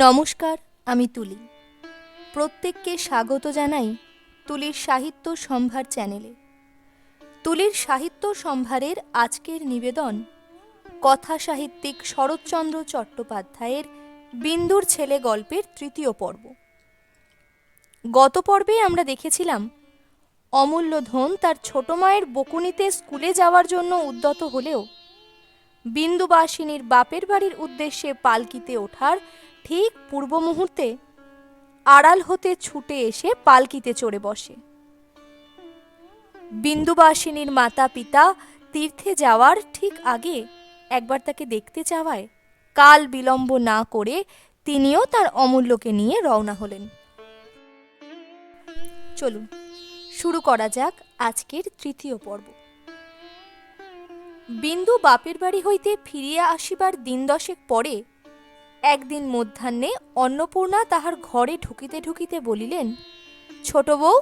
নমস্কার, আমি তুলি। প্রত্যেককে স্বাগত জানাই তুলির সাহিত্য সম্ভার চ্যানেলে। তুলির সাহিত্য সম্ভারের আজকের নিবেদন কথা সাহিত্যিক শরৎচন্দ্র চট্টোপাধ্যায়ের বিন্দুর ছেলে গল্পের তৃতীয় পর্ব। গত পর্বে আমরা দেখেছিলাম অমূল্য ধন তার ছোট মায়ের বকুনিতে স্কুলে যাওয়ার জন্য উদ্যত হলেও বিন্দুবাসিনীর বাপের বাড়ির উদ্দেশ্যে পালকিতে ওঠার ঠিক পূর্ব মুহূর্তে আড়াল হতে ছুটে এসে পালকিতে চড়ে বসে। বিন্দুবাসিনীর মাতা পিতা তীর্থে যাওয়ার ঠিক আগে একবার তাকে দেখতে চাওয়ায় কাল বিলম্ব না করে তিনিও তার অমূল্যকে নিয়ে রওনা হলেন। চলুন শুরু করা যাক আজকের তৃতীয় পর্ব। বিন্দু বাপের বাড়ি হইতে ফিরিয়া আসিবার দিন দশেক পরে একদিন মধ্যাহ্নে অন্নপূর্ণা তাহার ঘরে ঢুকিতে ঢুকিতে বলিলেন, ছোট বউ।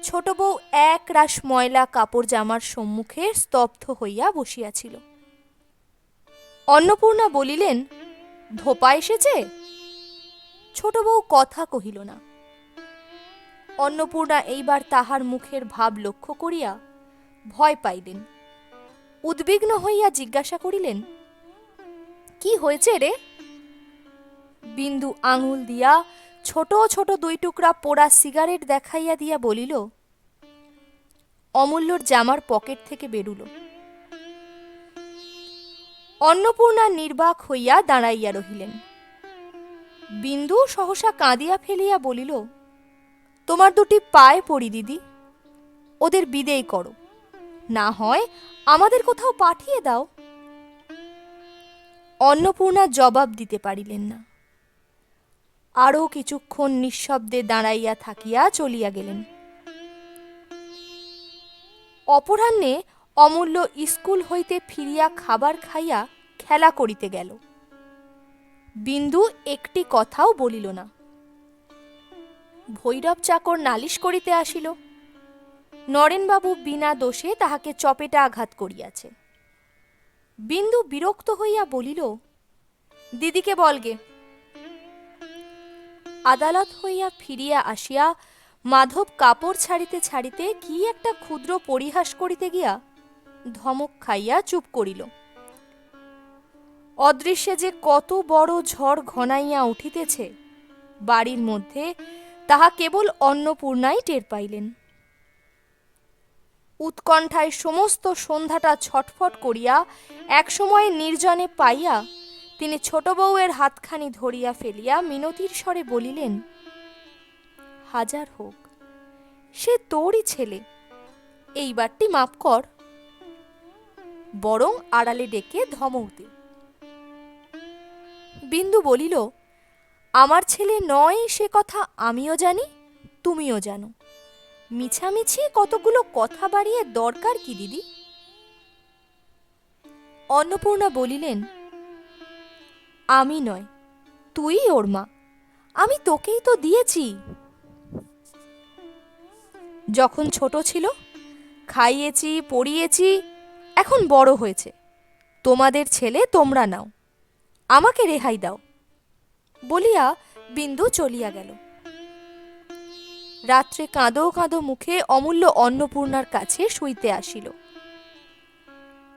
ছোট বউ এক রাশ ময়লা কাপড় জামার সম্মুখে স্তব্ধ হইয়া বসিয়াছিল। অন্নপূর্ণা বলিলেন, ধোপা এসেছে? ছোট বউ কথা কহিল না। অন্নপূর্ণা এইবার তাহার মুখের ভাব লক্ষ্য করিয়া ভয় পাইলেন। উদ্বিগ্ন হইয়া জিজ্ঞাসা করিলেন, কি হয়েছে রে? বিন্দু আঙুল দিয়া ছোট ছোট দুই টুকরা পোড়া সিগারেট দেখাইয়া দিয়া বলিল, অমূল্যর জামার পকেট থেকে বেরুল। অন্নপূর্ণা নির্বাক হইয়া দাঁড়াইয়া রহিলেন। বিন্দু সহসা কাঁদিয়া ফেলিয়া বলিল, তোমার দুটি পায়ে পড়ি দিদি, ওদের বিদেয় করো, না হয় আমাদের কোথাও পাঠিয়ে দাও। অন্নপূর্ণা জবাব দিতে পারিলেন না। আরও কিছুক্ষণ নিঃশব্দে দাঁড়াইয়া থাকিয়া চলিয়া গেলেন। অপরাহ্নে অমূল্য স্কুল হইতে ফিরিয়া খাবার খাইয়া খেলা করিতে গেল। বিন্দু একটি কথাও বলিল না। ভৈরব চাকর নালিশ করিতে আসিল, নরেনবাবু বিনা দোষে তাহাকে চপেটা আঘাত করিয়াছে। বিন্দু বিরক্ত হইয়া বলিল, দিদিকে বলগে। আদালত হইয়া ফিরিয়া আসিয়া মাধব কাপড় ছাড়িতে ছাড়িতে কি একটা ক্ষুদ্র পরিহাস করিতে গিয়া ধমক খাইয়া চুপ করিল। অদৃশ্যে যে কত বড় ঝড় ঘনাইয়া উঠিতেছে বাড়ির মধ্যে তাহা কেবল অন্নপূর্ণাই টের পাইলেন। উৎকণ্ঠায় সমস্ত সন্ধ্যাটা ছটফট করিয়া একসময় নির্জনে পাইয়া তিনি ছোট বউয়ের হাতখানি ধরিয়া ফেলিয়া মিনতির স্বরে বলিলেন, হাজার হোক, সে তোরই ছেলে, এইবারটি মাপ কর। বরং আড়ালে ডেকে ধমক দে। বিন্দু বলিল, আমার ছেলে নয় সে কথা আমিও জানি, তুমিও জানো। মিছামিছি কতগুলো কথা বাড়িয়ে দরকার কি দিদি? অন্নপূর্ণা বলিলেন, আমি নয়, তুই ওর মা, আমি তোকেই তো দিয়েছি। যখন ছোট ছিল খাইয়েছি, পড়িয়েছি, এখন বড় হয়েছে, তোমাদের ছেলে তোমরা নাও, আমাকে রেহাই দাও বলিয়া বিন্দু চলিয়া গেল। রাত্রে কাঁদো কাঁদো মুখে অমূল্য অন্নপূর্ণার কাছে শুইতে আসিল।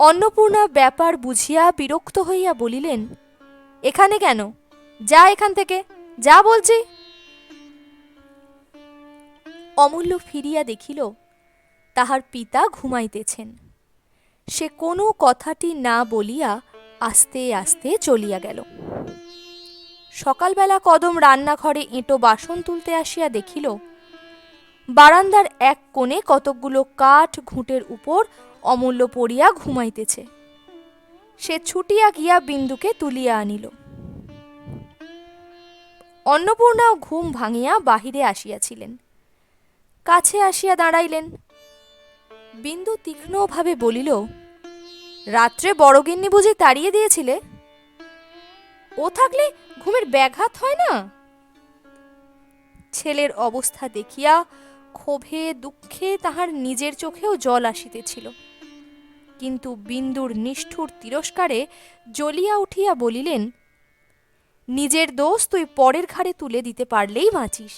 অন্নপূর্ণা ব্যাপার বুঝিয়া বিরক্ত হইয়া বলিলেন, এখানে কেন? যা এখান থেকে, যা বলছি। অমূল্য ফিরিয়া দেখিল তাহার পিতা ঘুমাইতেছেন। সে কোনো কথাটি না বলিয়া আস্তে আস্তে চলিয়া গেল। সকালবেলা কদম রান্নাঘরে এঁটো বাসন তুলতে আসিয়া দেখিল বারান্দার এক কোণে কতকগুলো কাঠ ঘুঁটের উপর অমূল্য পড়িয়া ঘুমাইতেছে। সে ছুটিয়া গিয়া বিন্দুকে তুলিয়া আনিল। অন্নপূর্ণাও ঘুম ভাঙিয়া বাহিরে আসিয়াছিলেন। কাছে আসিয়া দাঁড়াইলেন। বিন্দু তীক্ষ্ণভাবে বলিল, রাত্রে বড়গিন্নি বুঝি তাড়িয়ে দিয়েছিলে? ও থাকলে ঘুমের ব্যাঘাত হয় না? ছেলের অবস্থা দেখিয়া ক্ষোভে দুঃখে তাহার নিজের চোখেও জল আসিতেছিল, কিন্তু বিন্দুর নিষ্ঠুর তিরস্কারে জ্বলিয়া উঠিয়া বলিলেন, নিজের দোষ তুই পরের ঘাড়ে তুলে দিতে পারলেই বাঁচিস।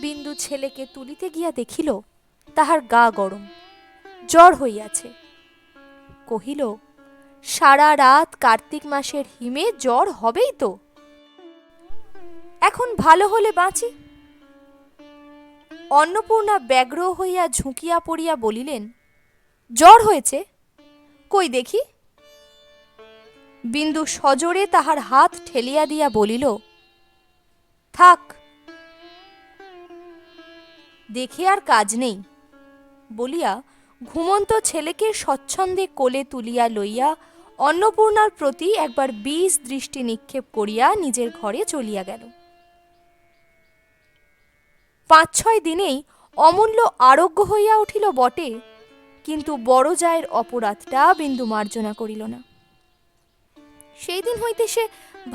বিন্দু ছেলেকে তুলিতে গিয়া দেখিল তাহার গা গরম, জ্বর হইয়াছে। কহিল, সারা রাত কার্তিক মাসের হিমে জ্বর হবেই তো, এখন ভালো হলে বাঁচি। অন্নপূর্ণা ব্যগ্র হইয়া ঝুঁকিয়া পড়িয়া বলিলেন, জ্বর হয়েছে, কই দেখি। বিন্দু সজোরে তাহার হাত ঠেলিয়া দিয়া বলিল, থাক, দেখে আর কাজ নেই বলিয়া ঘুমন্ত ছেলেকে স্বচ্ছন্দে কোলে তুলিয়া লইয়া অন্নপূর্ণার প্রতি একবার বিষ দৃষ্টি নিক্ষেপ করিয়া নিজের ঘরে চলিয়া গেল। ৫-৬ দিনেই অমূল্য আরোগ্য হইয়া উঠিল বটে, কিন্তু বড় জায়ের অপরাধটা বিন্দু মার্জনা করিল না। সেই দিন হইতে সে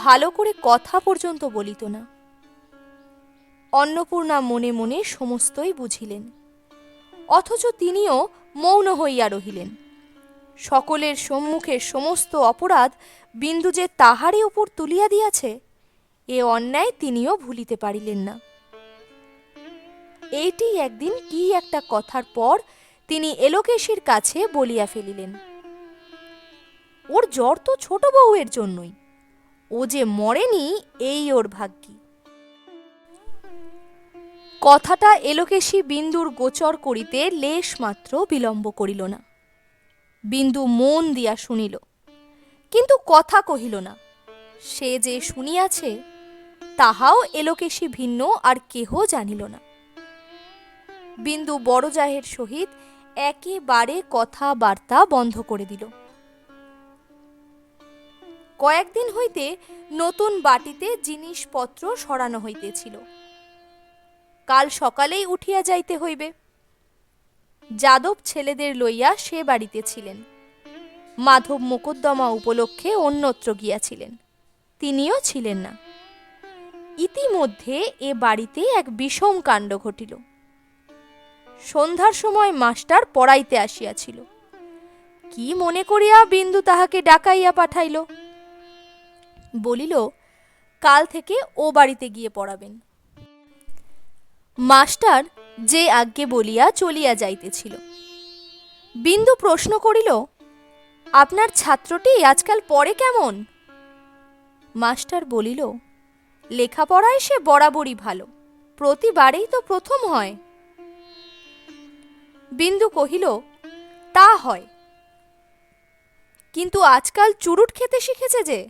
ভালো করে কথা পর্যন্ত বলিত না। অন্নপূর্ণা মনে মনে সমস্তই বুঝিলেন, অথচ তিনিও মৌন হইয়া রহিলেন। সকলের সম্মুখে সমস্ত অপরাধ বিন্দু যে তাহারই উপর তুলিয়া দিয়াছে, এ অন্যায় তিনিও ভুলিতে পারিলেন না। এইটি একদিন কি একটা কথার পর তিনি এলোকেশীর কাছে বলিয়া ফেলিলেন, ওর জ্বর তো ছোট বউয়ের জন্যই, ও যে মরেনি এই ওর ভাগ্যি। কথাটা এলোকেশী বিন্দুর গোচর করিতে লেশ মাত্র বিলম্ব করিল না। বিন্দু মন দিয়া শুনিল, কিন্তু কথা কহিল না। সে যে শুনিয়াছে তাহাও এলোকেশী ভিন্ন আর কেহ জানিল না। বিন্দু বড় জায়ের সহিত একেবারে কথাবার্তা বন্ধ করে দিল। কয়েকদিন হইতে নতুন বাটিতে জিনিসপত্র সরানো হইতেছিল। কাল সকালেই উঠিয়া যাইতে হইবে। যাদব ছেলেদের লইয়া সে বাড়িতে ছিলেন। মাধব মোকদ্দমা উপলক্ষে অন্যত্র গিয়াছিলেন, তিনিও ছিলেন না। ইতিমধ্যে এ বাড়িতে এক বিষম কাণ্ড ঘটিল। সন্ধ্যার সময় মাস্টার পড়াইতে আসিয়াছিল। কি মনে করিয়া বিন্দু তাহাকে ডাকাইয়া পাঠাইল। বলিল, কাল থেকে ও বাড়িতে গিয়ে পড়াবেন। মাস্টার যে আজ্ঞে বলিয়া চলিয়া যাইতেছিল। বিন্দু প্রশ্ন করিল, আপনার ছাত্রটি আজকাল পড়ে কেমন? মাস্টার বলিল, লেখাপড়ায় সে বরাবরই ভালো, প্রতিবারেই তো প্রথম হয়। বিন্দু কহিল, তা হয়, কিন্তু আজকাল চুরুট খেতে শিখেছে যে।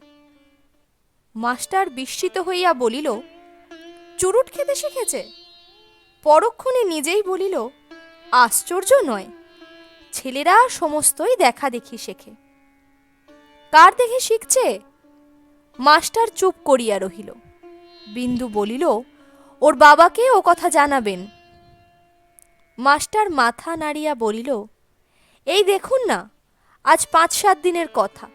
মাস্টার বিস্মিত হইয়া বলিল, চুরুট খেতে শিখেছে? পরক্ষণে নিজেই বলিল, আশ্চর্য নয়, ছেলেরা সমস্তই দেখা দেখি শেখে। কার দেখে শিখছে? মাস্টার চুপ করিয়া রহিল। বিন্দু বলিল, ওর বাবাকে ও কথা জানাবেন। মাস্টার মাথা নাড়িয়া বলিল, এই দেখুন না, আজ ৫-৭ দিনের কথা,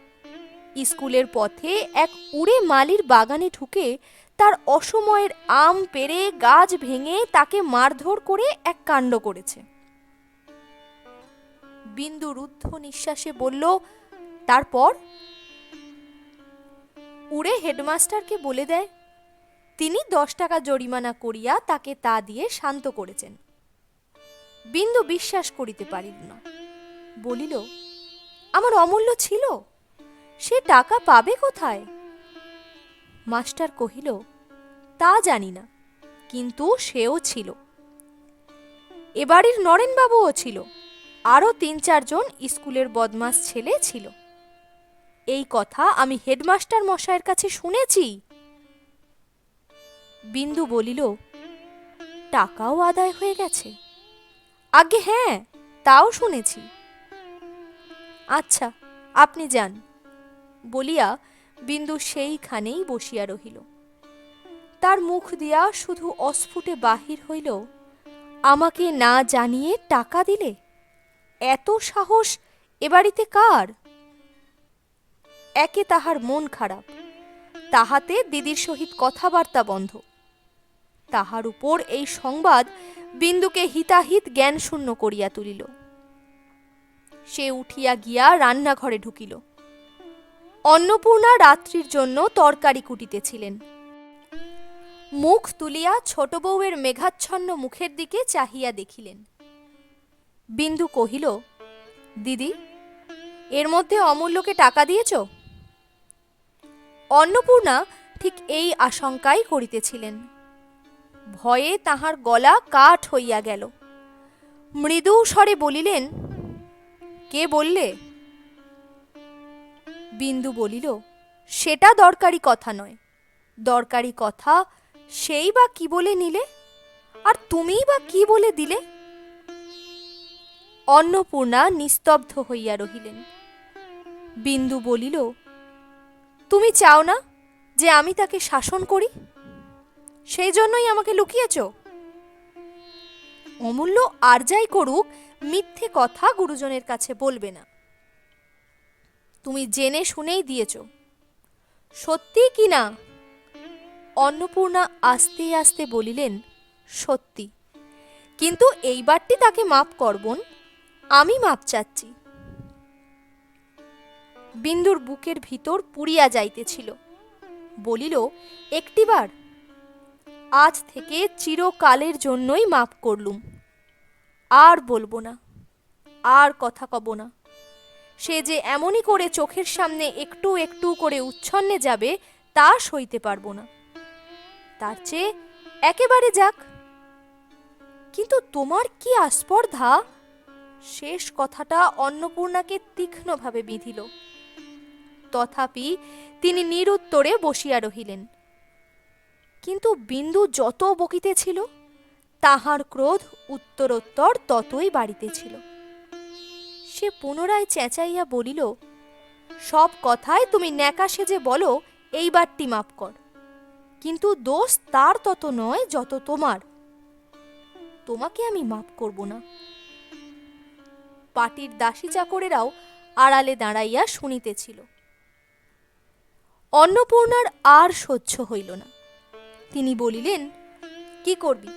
স্কুলের পথে এক উড়ে মালির বাগানে ঢুকে তার অসময়ের আম পেড়ে গাছ ভেঙে তাকে মারধর করে এক কাণ্ড করেছে। বিন্দু রুদ্ধ নিঃশ্বাসে বলল, তারপর? উড়ে হেডমাস্টারকে বলে দেয়। তিনি 10 টাকা জরিমানা করিয়া তাকে তা দিয়ে শান্ত করেছেন। বিন্দু বিশ্বাস করিতে পারিল না। বলিল, আমার অমূল্য ছিল, সে টাকা পাবে কোথায়? মাস্টার কহিল, তা জানি না, কিন্তু সেও ছিল। এবাড়ির নরেনবাবুও ছিল, আরও 3-4 জন স্কুলের বদমাস ছেলে ছিল। এই কথা আমি হেডমাস্টার মশাইয়ের কাছে শুনেছি। বিন্দু বলিল, টাকাও আদায় হয়ে গেছে? আগে হ্যাঁ, তাও শুনেছি। আচ্ছা, আপনি যান বলিয়া বিন্দু সেইখানেই বসিয়া রহিল। তার মুখ দিয়া শুধু অস্ফুটে বাহির হইল, আমাকে না জানিয়ে টাকা দিলে? এত সাহস এ বাড়িতে কার? একে তাহার মন খারাপ, তাহাতে দিদির সহিত কথাবার্তা বন্ধ। তাহার উপর এই সংবাদ বিন্দুকে হিতাহিত জ্ঞানশূন্য করিয়া তুলিল। সে উঠিয়া গিয়া রান্নাঘরে ঢুকিল। অন্নপূর্ণা রাত্রির জন্য তরকারি কুটিতেছিলেন। মুখ তুলিয়া ছোট বউয়ের মেঘাচ্ছন্ন মুখের দিকে চাহিয়া দেখিলেন। বিন্দু কহিল, দিদি, এর মধ্যে অমূল্যকে টাকা দিয়েছ? অন্নপূর্ণা ঠিক এই আশঙ্কাই করিতেছিলেন। ভয়ে তাহার গলা কাঠ হইয়া গেল। মৃদু স্বরে বলিলেন, কে বললে? বিন্দু বলিল, সেটা দরকারি কথা নয়। দরকারি কথা সেই বা কি বলে নিলে, আর তুমিই বা কি বলে দিলে? অন্নপূর্ণা নিস্তব্ধ হইয়া রহিলেন। বিন্দু বলিল, তুমি চাও না যে আমি তাকে শাসন করি? সেই জন্যই আমাকে লুকিয়েছ? অমূল্য আর যাই করুক, মিথ্যে কথা গুরুজনের কাছে বলবে না। তুমি জেনে শুনেই দিয়েছ। সত্যি কি না? অন্নপূর্ণা আস্তে আস্তে বলিলেন, সত্যি। কিন্তু এইবারটি তাকে মাপ করবন, আমি মাপ চাচ্ছি। বিন্দুর বুকের ভিতর পুড়িয়া যাইতেছিল। বলিল, একটিবার? আজ থেকে চিরকালের জন্যই মাপ করলুম। আর বলবো না, আর কথা কব না। সে যে এমনই করে চোখের সামনে একটু একটু করে উচ্ছন্নে যাবে, তা সইতে পারবো না। তার চেয়ে একেবারে যাক। কিন্তু তোমার কি আস্পর্ধা? শেষ কথাটা অন্নপূর্ণাকে তীক্ষ্ণভাবে বিঁধিল। তথাপি তিনি নিরুত্তরে বসিয়া রহিলেন। কিন্তু বিন্দু যত বকিতেছিল, তাহার ক্রোধ উত্তরোত্তর ততই বাড়িতেছিল। সে পুনরায় চেঁচাইয়া বলিল, সব কথায় তুমি ন্যাকা সেজে বলো এইবারটি মাপ কর। কিন্তু দোষ তার তত নয় যত তোমার। তোমাকে আমি মাপ করব না। পাটির দাসী চাকরেরাও আড়ালে দাঁড়াইয়া শুনিতেছিল। অন্নপূর্ণার আর সহ্য হইল না। তিনি বলিলেন, কি করবি?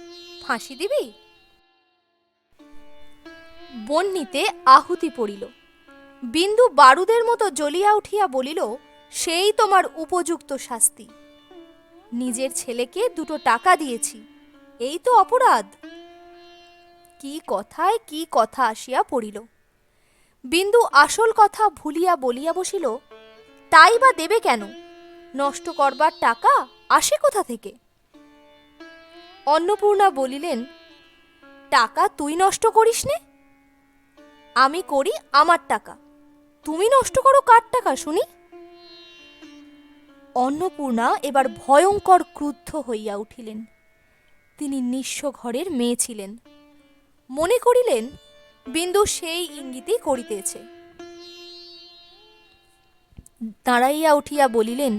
ফাঁসি দিবি? বহ্নিতে আহুতি পড়িল। বিন্দু বারুদের মতো জ্বলিয়া উঠিয়া বলিল, সেই তোমার উপযুক্ত শাস্তি। নিজের ছেলেকে 2 টাকা দিয়েছি, এই তো অপরাধ। কি কথায় কি কথা আসিয়া পড়িল। বিন্দু আসল কথা ভুলিয়া বলিয়া বসিল, তাই বা দেবে কেন? নষ্ট করবার টাকা আসে কোথা থেকে? অন্নপূর্ণা বলিলেন, টাকা তুই নষ্ট করিস নে? আমি করি আমার টাকা, তুমি নষ্ট করো কার টাকা শুনি? অন্নপূর্ণা এবার ভয়ঙ্কর ক্রুদ্ধ হইয়া উঠিলেন। তিনি নিঃস্ব ঘরের মেয়ে ছিলেন। মনে করিলেন বিন্দু সেই ইঙ্গিতই করিতেছে। দাঁড়াইয়া উঠিয়া বলিলেন,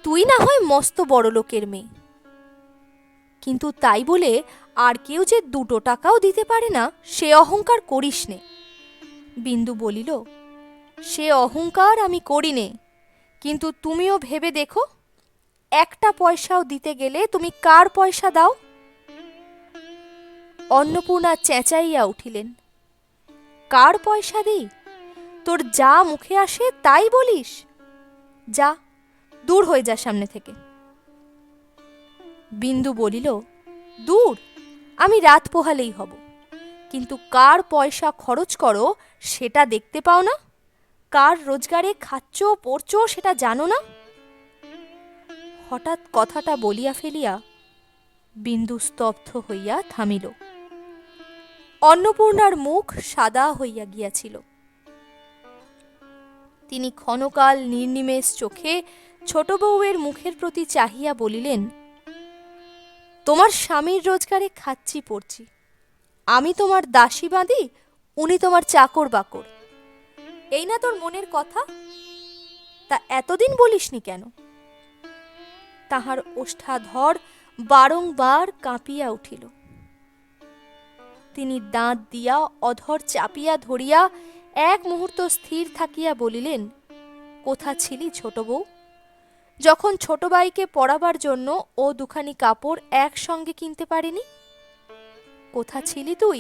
তুই না হয় মস্ত বড় লোকের মেয়ে, কিন্তু তাই বলে আর কেউ যে 2 টাকাও দিতে পারে না, সে অহংকার করিস নে। বিন্দু বলিল, সে অহংকার আমি করি নে, কিন্তু তুমিও ভেবে দেখো, 1 পয়সাও দিতে গেলে তুমি কার পয়সা দাও? অন্নপূর্ণা চেঁচাইয়া উঠিলেন, কার পয়সা দিই? তোর যা মুখে আসে তাই বলিস? যা, দূর হয়ে যা সামনে থেকে। বিন্দু বলিল, দূর? আমি রাত পোহালেই হব, কিন্তু কার পয়সা খরচ করো সেটা দেখতে পাও না? কার রোজগারে খাচ্ছ পড়ছ সেটা জানো না? হঠাৎ কথাটা বলিয়া ফেলিয়া বিন্দু স্তব্ধ হইয়া থামিল। অন্নপূর্ণার মুখ সাদা হইয়া গিয়াছিল। তিনি ক্ষণকাল নির্নিমেষ চোখে ছোট বউয়ের মুখের প্রতি চাহিয়া বলিলেন, তোমার স্বামীর রোজগারে খাচ্ছি পড়ছি, আমি তোমার দাসী বাঁধি, উনি তোমার চাকর বাকর, এই না তোর মনের কথা? তা এতদিন বলিসনি কেন? তাহার ওষ্ঠাধর বারংবার কাঁপিয়া উঠিল। তিনি দাঁত দিয়া অধর চাপিয়া ধরিয়া এক মুহূর্ত স্থির থাকিয়া বলিলেন, কোথা ছিলি ছোট বউ, যখন ছোট ভাইকে পড়াবার জন্য ও 2খানি কাপড় একসঙ্গে কিনতে পারেনি? কোথা ছিলি তুই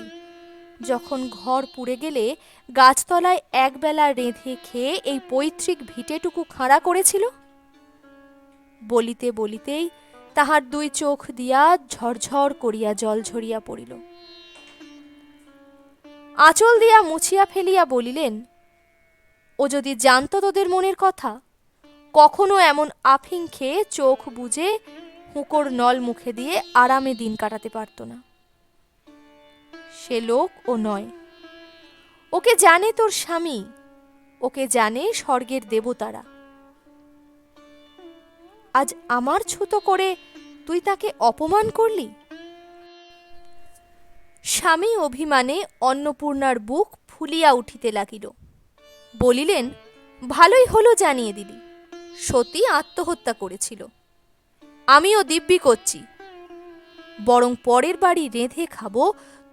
যখন ঘর পুড়ে গেলে গাছতলায় একবেলা রেঁধে খেয়ে এই পৈতৃক ভিটেটুকু খাঁড়া করেছিল? বলিতে বলিতেই তাহার দুই চোখ দিয়া ঝরঝর করিয়া জল ঝরিয়া পড়িল। আঁচল দিয়া মুছিয়া ফেলিয়া বলিলেন, ও যদি জানত তোদের মনের কথা, কখনো এমন আফিং খেয়ে চোখ বুজে হুঁকোর নল মুখে দিয়ে আরামে দিন কাটাতে পারত না। সে লোক ও নয়। ওকে জানে তোর স্বামী, ওকে জানে স্বর্গের দেবতারা। আজ আমার ছুতো করে তুই তাকে অপমান করলি। স্বামী অভিমানে অন্নপূর্ণার বুক ফুলিয়া উঠিতে লাগিল। বলিলেন, ভালোই হলো জানিয়ে দিলি, সতী আত্মহত্যা করেছিল। আমিও দিব্যি করছি, বরং পরের বাড়ি রেঁধে খাবো,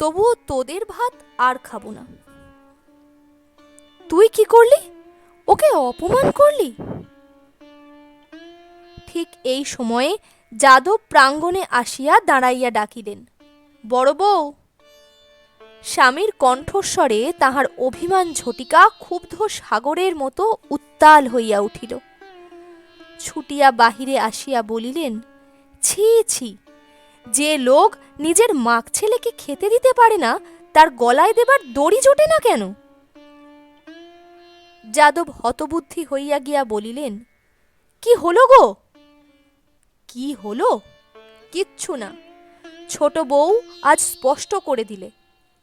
তবুও তোদের ভাত আর খাবো না। তুই কি করলি? ওকে অপমান করলি। ঠিক এই সময়ে যাদব প্রাঙ্গণে আসিয়া দাঁড়াইয়া ডাকিলেন, বড় বউ। স্বামীর কণ্ঠস্বরে তাহার অভিমান ঝটিকা ক্ষুব্ধ সাগরের মতো উত্তাল হইয়া উঠিল। ছুটিয়া বাহিরে আসিয়া বলিলেন, ছি ছি, যে লোক নিজের মাক ছেলেকে খেতে দিতে পারে না, তার গলায় দেবার দড়ি জোটে না কেন? যাদব হতবুদ্ধি হইয়া গিয়া বলিলেন, কি হলো গো? কি হলো? কিচ্ছু না। ছোট বউ আজ স্পষ্ট করে দিলে,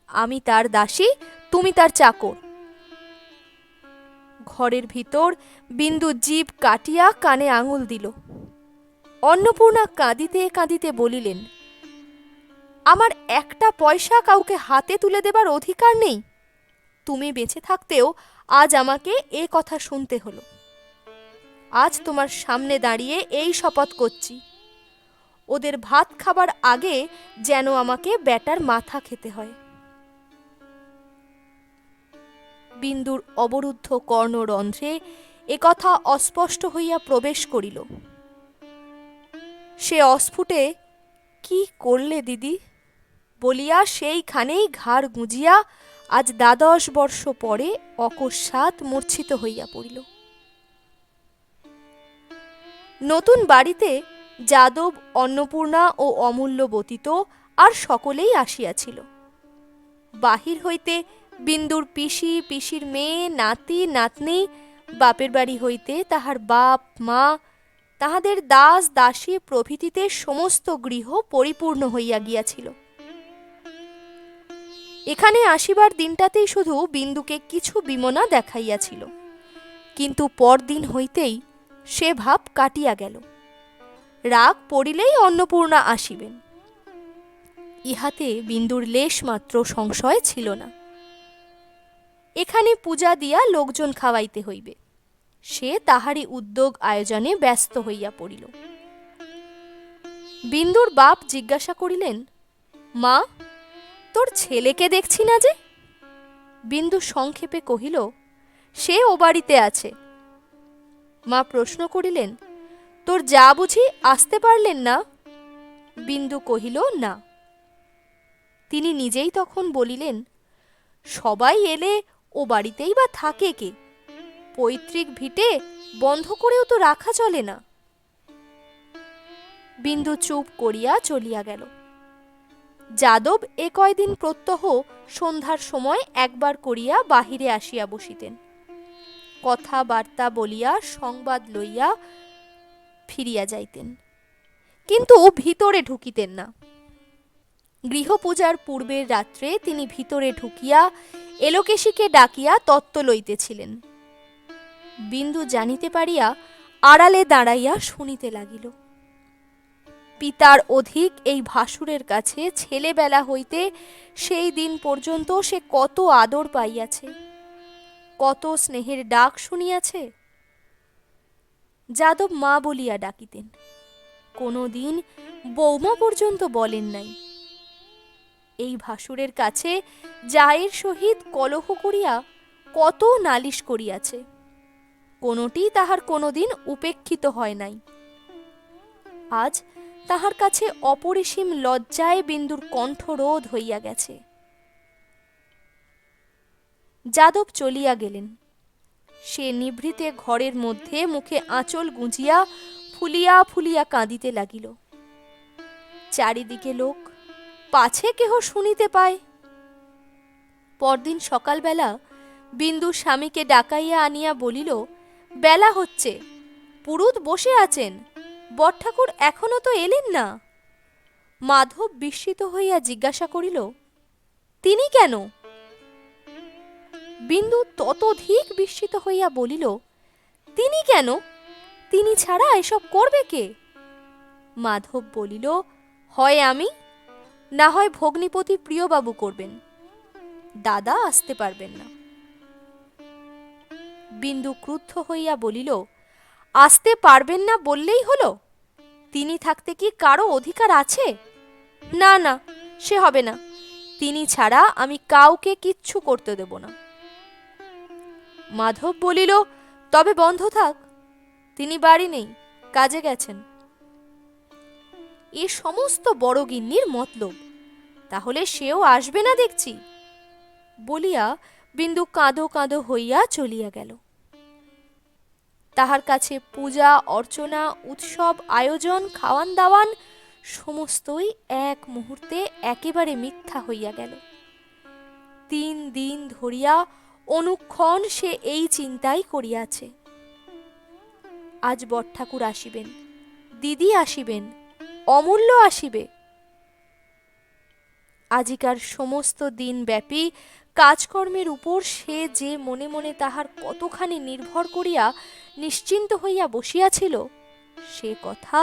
আমি তার দাসী, তুমি তার চাকর। ঘরের ভিতর বিন্দু জিভ কাটিয়া কানে আঙুল দিল। অন্নপূর্ণা কাঁদিতে কাঁদিতে বলিলেন, আমার একটা পয়সা কাউকে হাতে তুলে দেবার অধিকার নেই। তুমি বেঁচে থাকতেও আজ আমাকে এ কথা শুনতে হলো। আজ তোমার সামনে দাঁড়িয়ে এই শপথ করছি, ওদের ভাত খাবার আগে যেন আমাকে ব্যাটার মাথা খেতে হয়। বিন্দুর অবরুদ্ধ কর্ণরন্ধ্রে একথা অস্পষ্ট হইয়া প্রবেশ করিল। সে অস্ফুটে, কি করলে দিদি বলিয়া সেইখানেই ঘাড় গুঁজিয়া আজ ১২ বর্ষ পরে অকস্মাৎ মূর্ছিত হইয়া পড়িল। নতুন বাড়িতে যাদব, অন্নপূর্ণা ও অমূল্য ব্যতীত আর সকলেই আসিয়াছিল। বাহির হইতে বিন্দুর পিসি, পিসির মেয়ে, নাতি নাতনি, বাপের বাড়ি হইতে তাহার বাপ মা, তাহাদের দাস দাসী প্রভৃতিতে সমস্ত গৃহ পরিপূর্ণ হইয়া গিয়াছিল। এখানে আসিবার দিনটাতেই শুধু বিন্দুকে কিছু বিমনা দেখাইয়াছিল, কিন্তু পরদিন হইতেই সে ভাব কাটিয়া গেল। রাগ পড়িলেই অন্নপূর্ণা আসিবেন, ইহাতে বিন্দুর লেশ মাত্র সংশয় ছিল না। এখানে পূজা দিয়া লোকজন খাওয়াইতে হইবে, সে তাহারই উদ্যোগ আয়োজনে ব্যস্ত হইয়া পড়িল। বিন্দুর বাপ জিজ্ঞাসা করিলেন, মা, তোর ছেলেকে দেখছি না যে? বিন্দু সংক্ষেপে কহিল, সে ও বাড়িতে আছে। মা প্রশ্ন করিলেন, তোর যা বুঝি আসতে পারলেন না? বিন্দু কহিল, না। তিনি নিজেই তখন বলিলেন, সবাই এলে ও বাড়িতেই বা থাকে কে? পৈতৃক ভিটে বন্ধ করেও তো রাখা চলে না। বিন্দু চুপ করিয়া চলিয়া গেল। যাদব এ কয়দিন প্রত্যহ সন্ধ্যার সময় একবার করিয়া বাহিরে আসিয়া বসিতেন। কথাবার্তা বলিয়া সংবাদ লইয়া ফিরিয়া যাইতেন, কিন্তু ভিতরে ঢুকিতেন না। গৃহপূজার পূর্বের রাত্রে তিনি ভিতরে ঢুকিয়া এলোকেশীকে ডাকিয়া তত্ত্ব লইতেছিলেন। বিন্দু জানিতে পারিয়া আড়ালে দাঁড়াইয়া শুনিতে লাগিল। পিতার অধিক এই ভাসুরের কাছে ছেলেবেলা হইতে সেই দিন পর্যন্ত সে কত আদর পাইয়াছে, কত স্নেহের ডাক শুনিয়াছে। যাদব মা বলিয়া ডাকিতেন, কোনো দিন বৌমা পর্যন্ত বলেন নাই। এই ভাসুরের কাছে জায়ের সহিত কলহ করিয়া কত নালিশ করিয়াছে, কোনোটি তাহার কোনোদিন উপেক্ষিত হয় নাই। আজ তাহার কাছে অপরিসীম লজ্জায় বিন্দুর কণ্ঠরোধ হইয়া গেছে। যাদব চলিয়া গেলেন। সে নিভৃতে ঘরের মধ্যে মুখে আঁচল গুঁজিয়া ফুলিয়া ফুলিয়া কাঁদিতে লাগিল। চারিদিকে লোক, পাছে কেহ শুনিতে পায়। পরদিন সকালবেলা বিন্দু স্বামীকে ডাকাইয়া আনিয়া বলিল, বেলা হচ্ছে, পুরুত বসে আছেন, বড়ঠাকুর এখনো তো এলেন না। মাধব বিস্মিত হইয়া জিজ্ঞাসা করিল, তিনি কেন? বিন্দু ততোধিক বিস্মিত হইয়া বলিল, তিনি কেন? তিনি ছাড়া এসব করবে কে? মাধব বলিল, হয় আমি, না হয় ভগ্নিপতি প্রিয়বাবু করবেন, দাদা আসতে পারবেন না। বিন্দু ক্রুদ্ধ হইয়া বলিল, আসতে পারবেন না বললেই হলো? তিনি থাকতে কি কারো অধিকার আছে? না না, সে হবে না, তিনি ছাড়া আমি কাউকে কিচ্ছু করতে দেব না। মাধব বলিল, তবে বন্ধ থাক, তিনি বাড়ি নেই, কাজে গেছেন। এ সমস্ত বড় গিন্নির মতলব, তাহলে সেও আসবে না দেখছি, বলিয়া বিন্দু কাঁদো কাঁদো হইয়া চলিয়া গেল। তাহার কাছে পূজা অর্চনা, উৎসব আয়োজন, খাওয়ান দাওয়ান সমস্তই এক মুহূর্তে একেবারে মিথ্যা হইয়া গেল। 3 দিন ধরিয়া অনুক্ষণ সে এই চিন্তাই করিয়াছে। আজ বড়ঠাকুর আসিবেন, দিদি আসিবেন, অমূল্য আসিবে। আজিকার সমস্ত দিন ব্যাপী কাজকর্মের উপর সে যে মনে মনে তাহার কতখানি নির্ভর করিয়া নিশ্চিন্ত হইয়া বসিয়াছিল, সে কথা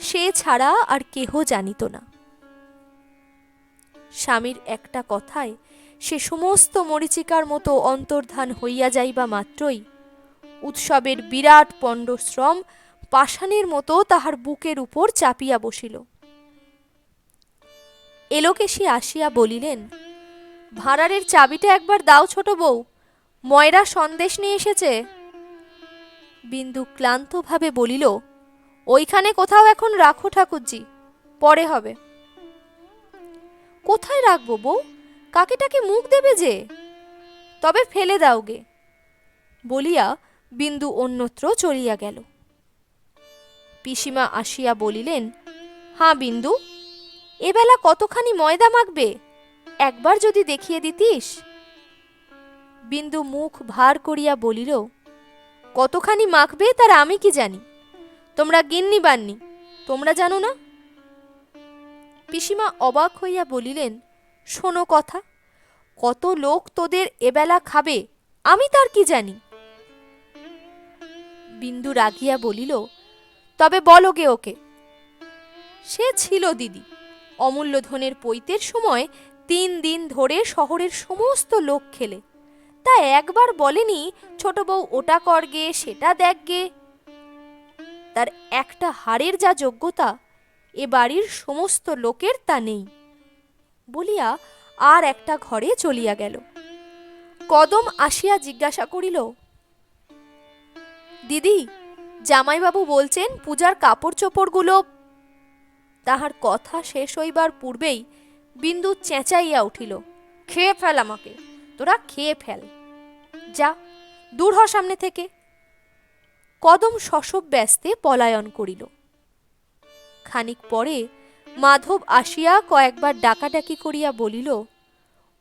সে ছাড়া আর কেহ জানিত না। স্বামীর একটা কথায় সে সমস্ত মরীচিকার মতো অন্তর্ধান হইয়া যাইবা মাত্রই উৎসবের বিরাট পণ্ডশ্রম পাষাণের মতো তাহার বুকের উপর চাপিয়া বসিল। এলোকেশী আসিয়া বলিলেন, ভাঁড়ারের চাবিটা একবার দাও ছোট বউ, ময়রা সন্দেশ নিয়ে এসেছে। বিন্দু ক্লান্তভাবে বলিল, ওইখানে কোথাও এখন রাখো ঠাকুরজি, পরে হবে। কোথায় রাখবো বউ, কাকেটাকে মুখ দেবে যে, তবে ফেলে দাও গে, বলিয়া বিন্দু অন্যত্র চলিয়া গেল। পিসিমা আসিয়া বলিলেন, হাঁ বিন্দু, এবেলা কতখানি ময়দা মাখবে, একবার যদি দেখিয়ে দিতিস। বিন্দু মুখ ভার করিয়া বলিল, কতখানি মাখবে তার আমি কি জানি, তোমরা গিন্নি বান্নি, তোমরা জানো না? পিসিমা অবাক হইয়া বলিলেন, শোনো কথা, কত লোক তোদের এবেলা খাবে আমি তার কি জানি। বিন্দু রাগিয়া বলিল, তবে বলো গে ওকে। সে ছিল দিদি, অমূল্যধনের পৈতের সময় 3 দিন ধরে শহরের সমস্ত লোক খেলে, তা একবার বলেনি ছোট বউ ওটা করগে সেটা দেখগে। তার একটা হাড়ের যা যোগ্যতা এ বাড়ির সমস্ত লোকের তা নেই, বলিয়া আর একটা ঘরে চলিয়া গেল। কদম আসিয়া জিজ্ঞাসা করিল, দিদি, জামাইবাবু বলছেন পূজার কাপড় চোপড়গুলো। তাহার কথা শেষ হইবার পূর্বেই বিন্দু চেঁচাইয়া উঠিল, খেয়ে ফেল আমাকে, তোরা খেয়ে ফেল, যা দূর হ সামনে থেকে। কদম শশব ব্যস্তে পলায়ন করিল। খানিক পরে মাধব আসিয়া কয়েকবার ডাকাডাকি করিয়া বলিল,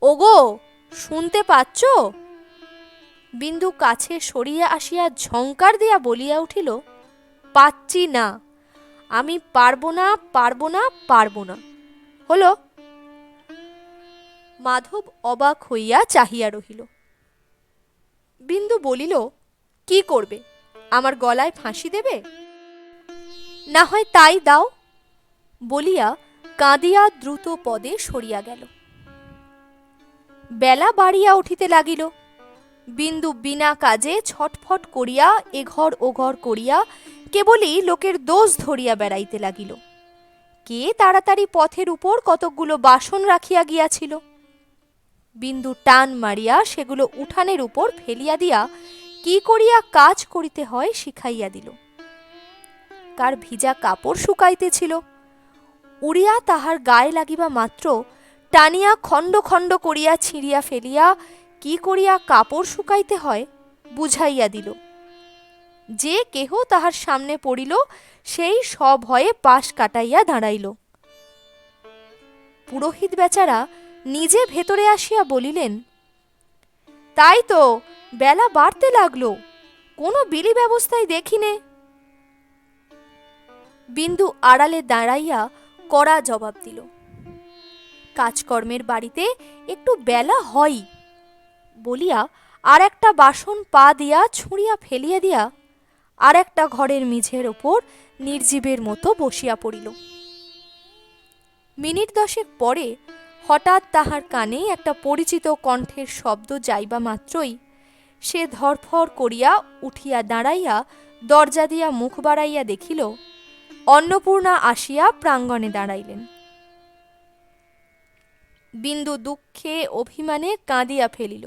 ওগো, শুনতে পাচ্ছ? বিন্দু কাছে সরিয়া আসিয়া ঝংকার দিয়া বলিয়া উঠিল, পাচ্ছি না, আমি পারবো না, পারবো না, পারবো না, হলো। মাধব অবাক হইয়া চাহিয়া রহিল। বিন্দু বলিল, কি করবে, আমার গলায় ফাঁসি দেবে? না হয় তাই দাও, বলিয়া কাঁদিয়া দ্রুত পদে সরিয়া গেল। বেলা বাড়িয়া উঠিতে লাগিল। বিন্দু বিনা কাজে ছটফট করিয়া এঘর ওঘর করিয়া কেবলই লোকের দোষ ধরিয়া বেড়াইতে লাগিল। কে তাড়াতাড়ি পথের উপর কতকগুলো বাসন রাখিয়া গিয়াছিল, বিন্দু টান মারিয়া সেগুলো উঠানের উপর ফেলিয়া দিয়া কি করিয়া কাজ করিতে হয় শিখাইয়া দিল। কার ভিজা কাপড় শুকাইতেছিল, উড়িয়া তাহার গায়ে লাগিবা মাত্র টানিয়া খণ্ড খণ্ড করিয়া ছিঁড়িয়া ফেলিয়া কি করিয়া কাপড় শুকাইতে হয় বুঝাইয়া দিল। যে কেহ তাহার সামনে পড়িল সেই সভয়ে পাশ কাটাইয়া দাঁড়াইল। পুরোহিত বেচারা নিজে ভেতরে আসিয়া বলিলেন, তাই তো, বেলা বাড়তে লাগলো, কোনো বিলি ব্যবস্থাই দেখিনে। বিন্দু আড়ালে দাঁড়াইয়া কড়া জবাব দিল, কাজকর্মের বাড়িতে একটু বেলা হয় বলিয়া আর একটা বাসন পা দিয়া ছুঁড়িয়া ফেলিয়া দিয়া আর একটা ঘরের মেঝের ওপর নির্জীবের মতো বসিয়া পড়িল। মিনিট 10 পরে হঠাৎ তাহার কানে একটা পরিচিত কণ্ঠের শব্দ যাইবা মাত্রই সে ধরফর করিয়া উঠিয়া দাঁড়াইয়া দরজা দিয়া মুখ বাড়াইয়া দেখিল অন্নপূর্ণা আসিয়া প্রাঙ্গণে দাঁড়াইলেন। বিন্দু দুঃখে অভিমানে কাঁদিয়া ফেলিল।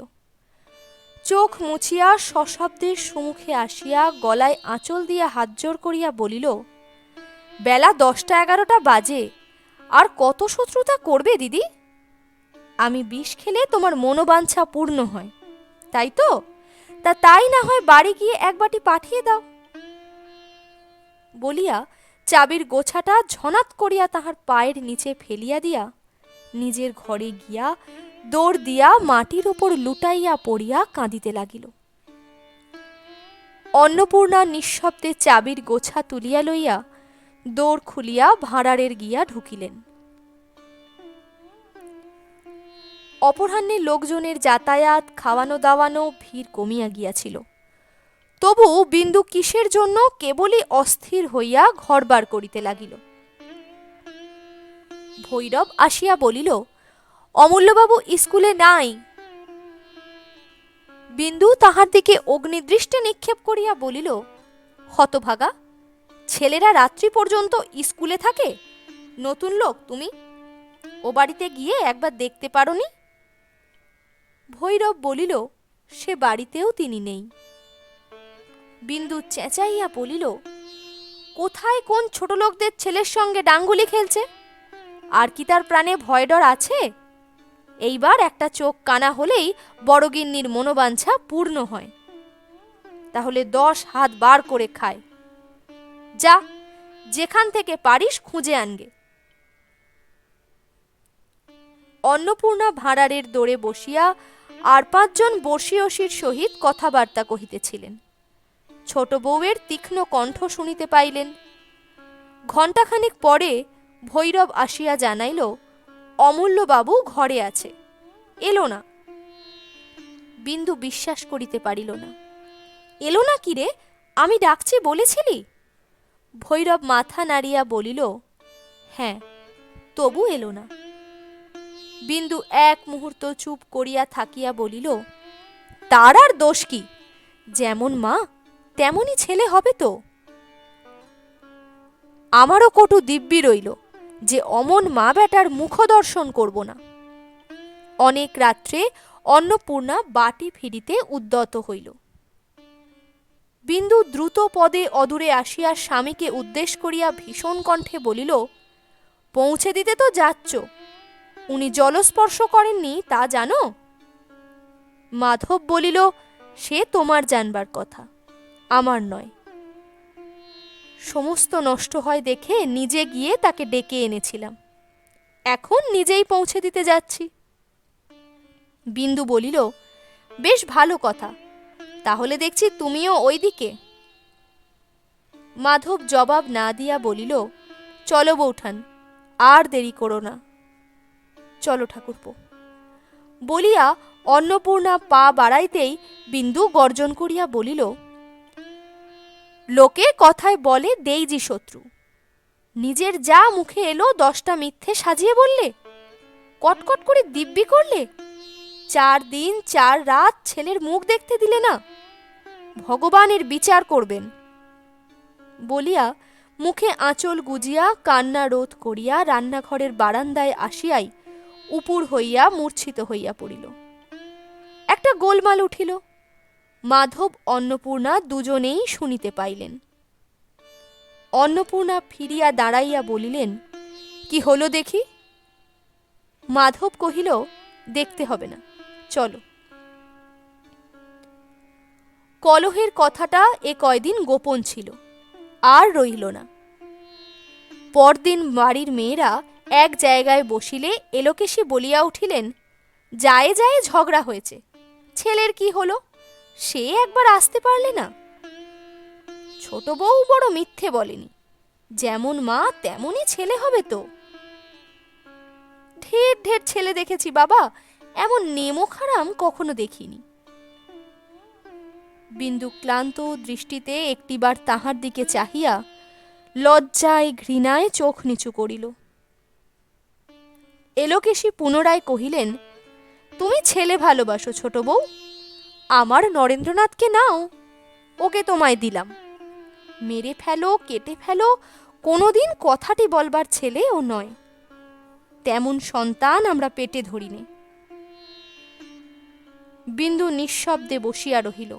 চোখ মুছিয়া সশব্দের সম্মুখে আসিয়া গলায় আঁচল দিয়া হাতজোড় করিয়া বলিল, বেলা 10টা-11টা বাজে, আর কত শত্রুতা করবে দিদি? আমি বিষ খেলে তোমার মনোবাঞ্ছা পূর্ণ হয়, তাই তো? তাই না হয় বাড়ি গিয়ে এক বাটি পাঠিয়ে দাও। বলিয়া চাবির গোছাটা ঝনাত করিয়া তাহার পায়ের নিচে ফেলিয়া দিয়া নিজের ঘরে গিয়া দৌড় দিয়া মাটির উপর লুটাইয়া পড়িয়া কাঁদিতে লাগিল। অন্নপূর্ণা নিঃশব্দে চাবির গোছা তুলিয়া লইয়া দৌড় খুলিয়া ভাঁড়ারের গিয়া ঢুকিলেন। অপরাহ্নে লোকজনের যাতায়াত, খাওয়ানো দাওয়ানো, ভিড় কমিয়া গিয়াছিল। তবু বিন্দু কিসের জন্য কেবলই অস্থির হইয়া ঘরবার করিতে লাগিল। ভৈরব আসিয়া বলিল, অমূল্যবাবু স্কুলে নাই। বিন্দু তাহার দিকে অগ্নিদৃষ্টে নিক্ষেপ করিয়া বলিল, হতভাগা, ছেলেরা রাত্রি পর্যন্ত স্কুলে থাকে? নতুন লোক তুমি, ও বাড়িতে গিয়ে একবার দেখতে পারোনি? ভৈরব বলিল, সে বাড়িতেও তিনি নেই। বিন্দু চেঁচাইয়া বলিল, কোথায় কোন ছোট লোকদের ছেলের সঙ্গে ডাঙ্গুলি খেলছে? আর কি তার প্রাণে ভয় ডর আছে? এইবার একটা চোখ কানা হলেই বড়গিন্নির মনোবাঞ্ছা পূর্ণ হয়, তাহলে 10 হাত বার করে খায়। যা, যেখান থেকে পারিস খুঁজে আনগে। অন্নপূর্ণা ভাঁড়ারের দোরে বসিয়া আর 5 জন বর্ষীয়সীর সহিত কথাবার্তা কহিতেছিলেন। ছোট বউয়ের তীক্ষ্ণ কণ্ঠ শুনিতে পাইলেন। ঘণ্টাখানিক পরে ভৈরব আসিয়া জানাইল, অমূল্যবাবু ঘরে আছে, এলো না। বিন্দু বিশ্বাস করিতে পারিল না। এলো না কি রে? আমি ডাকছি বলেছিলি? ভৈরব মাথা নাড়িয়া বলিল, হ্যাঁ, তবু এলো না। বিন্দু এক মুহূর্ত চুপ করিয়া থাকিয়া বলিল, তার আর দোষ কি? যেমন মা তেমনই ছেলে হবে তো। আমারও কটু দিব্যি রইল যে অমন মা বেটার মুখ দর্শন করব না। অনেক রাত্রে অন্নপূর্ণা বাটি ফিরিতে উদ্যত হইল। বিন্দু দ্রুত পদে অদূরে আসিয়া স্বামীকে উদ্দেশ করিয়া ভীষণ কণ্ঠে বলিল, পৌঁছে দিতে তো যাচ্ছ, উনি জলস্পর্শ করেননি তা জানো? মাধব বলিল, সে তোমার জানবার কথা, আমার নয়। সমস্ত নষ্ট হয় দেখে নিজে গিয়ে তাকে ডেকে এনেছিলাম, এখন নিজেই পৌঁছে দিতে যাচ্ছি। বিন্দু বলিল, বেশ ভালো কথা, তাহলে দেখছি তুমিও ওই দিকে। মাধব জবাব না দিয়া বলিল, চলো বৌঠান, আর দেরি করো না। চলো ঠাকুরপো। বলিয়া অন্নপূর্ণা পা বাড়াইতেই বিন্দু গর্জন করিয়া বলিল, লোকে কথায় বলে দেইজি শত্রু, নিজের যা মুখে এলো 10টা মিথ্যে সাজিয়ে বললে, কটকট করে দিব্যি করলে, 4 দিন 4 রাত ছেলের মুখ দেখতে দিলে না, ভগবানের বিচার করবেন। বলিয়া মুখে আঁচল গুজিয়া কান্না রোধ করিয়া রান্নাঘরের বারান্দায় আসিয়াই উপুর হইয়া মূর্ছিত হইয়া পড়িল। একটা গোলমাল উঠিল। মাধব অন্নপূর্ণা দুজনেই শুনিতে পাইলেন। অন্নপূর্ণা ফিরিয়া দাঁড়াইয়া বলিলেন, কি হলো দেখি? মাধব কহিল, দেখতে হবে না, চলো। কলহের কথাটা এ কয়দিন গোপন ছিল, আর রইল না। পরদিন বাড়ির মেয়েরা এক জায়গায় বসিলে এলোকেশী বলিয়া উঠিলেন, যায় যায় ঝগড়া হয়েছে, ছেলের কি হলো, সে একবার আসতে পারলে না? ছোট বউ বড় মিথ্যে বলেনি, যেমন মা তেমনই ছেলে হবে তো। ঢের ঢের ছেলে দেখেছি বাবা, এমন নেমোখারাম কখনো দেখিনি। বিন্দু ক্লান্ত দৃষ্টিতে একটিবার তাহার দিকে চাহিয়া লজ্জায় ঘৃণায় চোখ নিচু করিল। এলোকেশী পুনরায় কহিলেন, তুমি ছেলে ভালোবাসো ছোট বউ, আমার নরেন্দ্রনাথকে নাও, ওকে তোমায় দিলাম। মেরে ফেলো কেটে ফেলো, কোনোদিন কথাটি বলবার ছেলে ও নয়, তেমন সন্তান আমরা পেটে ধরিনি। বিন্দু নিঃশব্দে বসিয়া রহিল।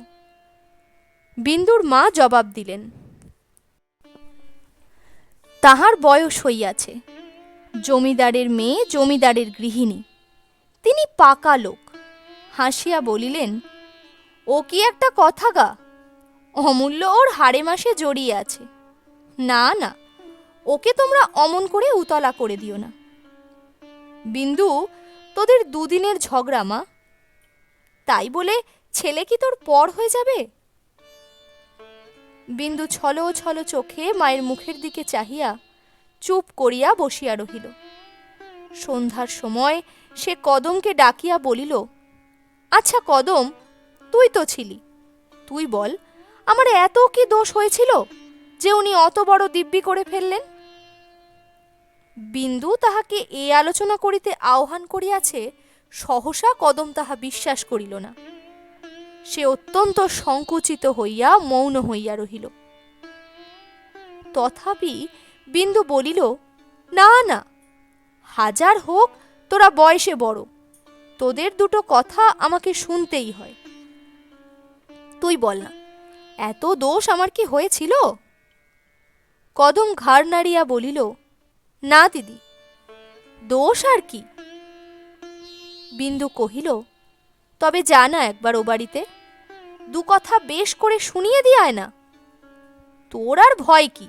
বিন্দুর মা জবাব দিলেন, তাহার বয়স হইয়াছে, জমিদারের মেয়ে জমিদারের গৃহিণী, তিনি পাকা লোক। হাসিয়া বলিলেন, ও কি একটা কথা গা, অমূল্য ওর হাড়ে মাসে জড়িয়ে আছে। না না, ওকে তোমরা অমন করে উতলা করে দিও না। বিন্দু, তোদের দুদিনের ঝগড়া মা, তাই বলে ছেলে কি তোর পর হয়ে যাবে? বিন্দু ছলো ছলো চোখে মায়ের মুখের দিকে চাহিয়া চুপ করিয়া বসিয়া রহিল। সন্ধ্যার সময় সে কদমকে ডাকিয়া বলিল, আচ্ছা কদম, তুই তো ছিলি, তুই বল, আমার এত কি দোষ হয়েছিল যে উনি অত বড় দিব্যি করে ফেললেন? বিন্দু তাহাকে এ আলোচনা করিতে আহ্বান করিয়াছে, সহসা কদম তাহা বিশ্বাস করিল না। সে অত্যন্ত সংকুচিত হইয়া মৌন হইয়া রহিল। তথাপি বিন্দু বলিল, না না, হাজার হোক তোরা বয়সে বড়, তোদের দুটো কথা আমাকে শুনতেই হয়। তুই বল না, এত দোষ আমার কি হয়েছিল? কদম ঘাড় নাড়িয়া বলিল, না দিদি, দোষ আর কি। বিন্দু কহিল, তবে যা না একবার ও বাড়িতে, দু কথা বেশ করে শুনিয়ে দিয়ায় না, তোর আর ভয় কি?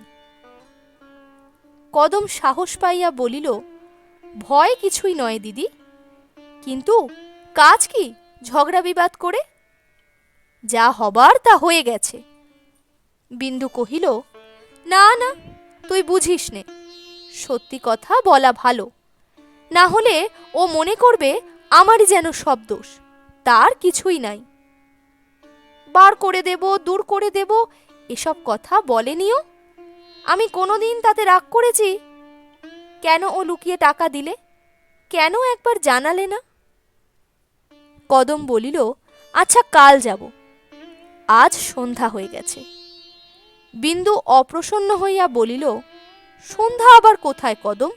কদম সাহস পাইয়া বলিল, ভয় কিছুই নয় দিদি, কিন্তু কাজ কি ঝগড়া বিবাদ করে? যা হবার তা হয়ে গেছে। বিন্দু কহিল, না না, তুই বুঝিস নে, সত্যি কথা বলা ভালো, না হলে ও মনে করবে আমারই যেন সব দোষ, তার কিছুই নাই। বার করে দেব, দূর করে দেব, এসব কথা বলেনিও, আমি কোনোদিন তাতে রাগ করেছি? কেন ও লুকিয়ে টাকা দিলে, কেন একবার জানালে না? কদম বলিল, আচ্ছা কাল যাব, আজ সন্ধ্যা হয়ে গেছে। বিন্দু অপ্রসন্ন হইয়া বলিল, সন্ধ্যা আবার কোথায় কদম,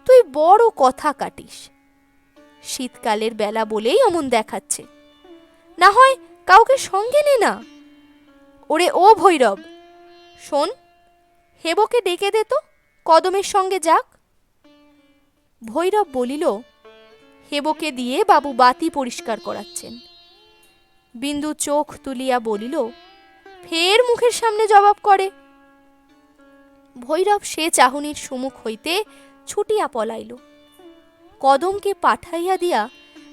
তুই বড় কথা কাটিস, শীতকালের বেলা বলেই অমন দেখাচ্ছে, না হয় কাউকে সঙ্গে নে না। ওরে ও ভৈরব, শোন, হেবকে ডেকে দে তো, কদমের সঙ্গে যাক। ভৈরব বলিল, হেবকে দিয়ে বাবু বাতি পরিষ্কার করাচ্ছেন। বিন্দু চোখ তুলিয়া বলিল, ফের মুখের সামনে জবাব করে। ভৈরব সে চাহনির সম্মুখ হইতে ছুটিয়া পলাইল। কদমকে পাঠাইয়া দিয়া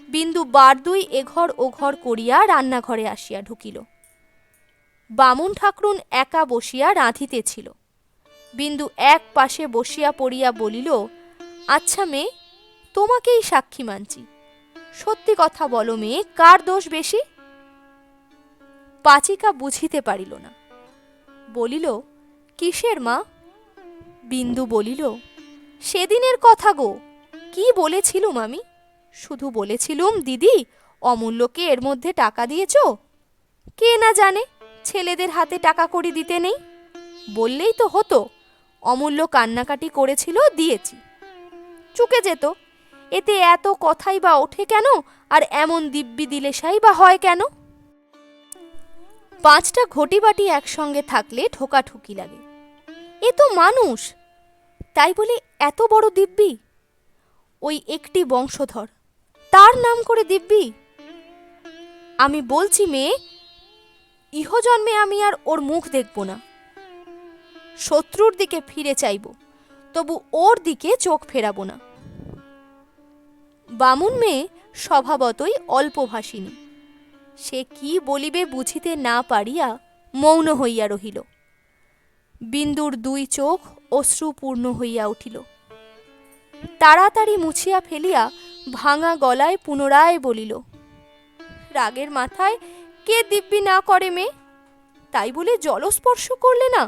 বিন্দু বারদুই এঘর ওঘর করিয়া রান্নাঘরে আসিয়া ঢুকিল। বামুন ঠাকরুন একা বসিয়া রাঁধিতেছিল। বিন্দু এক পাশে বসিয়া পড়িয়া বলিল, আচ্ছা মেয়ে, তোমাকেই সাক্ষী মানছি, সত্যি কথা বলো মেয়ে, কার দোষ বেশি? পাচিকা বুঝিতে পারিল না, বলিল, কিসের মা? বিন্দু বলিল, সেদিনের কথা গো, কি বলেছিলুম আমি? শুধু বলেছিলুম দিদি, অমূল্যকে এর মধ্যে টাকা দিয়েছ, কে না জানে ছেলেদের হাতে টাকা কড়ি দিতে নেই, বললেই তো হতো, অমূল্য কান্নাকাটি করেছিল, দিয়েছি, চুকে যেত, এতে এত কথাই বা ওঠে কেন, আর এমন দিব্যি দিলেশাই বা হয় কেন? পাঁচটা ঘটি বাটি একসঙ্গে থাকলে ঠোকাঠুকি লাগে, এ তো মানুষ, তাই বলে এত বড় দিব্যি? ওই একটি বংশধর, তার নাম করে দিব্যি? আমি বলছি মেয়ে, ইহজন্মে আমি আর ওর মুখ দেখব না। শত্রুর দিকে ফিরে চাইব, তবু ওর দিকে চোখ ফেরাবো না। বামুন মেয়ে স্বভাবতই অল্পভাষিণী। সে কি বলিবে বুঝিতে না পারিয়া মৌন হইয়া রহিল। বিন্দুর দুই চোখ অশ্রুপূর্ণ হইয়া উঠিল। তাড়াতাড়ি মুছিয়া ফেলিয়া ভাঙা গলায় পুনরায় বলিল, রাগের মাথায় কে দিব্যি না করে মেয়ে, তাই বলে জলস্পর্শ করলে না,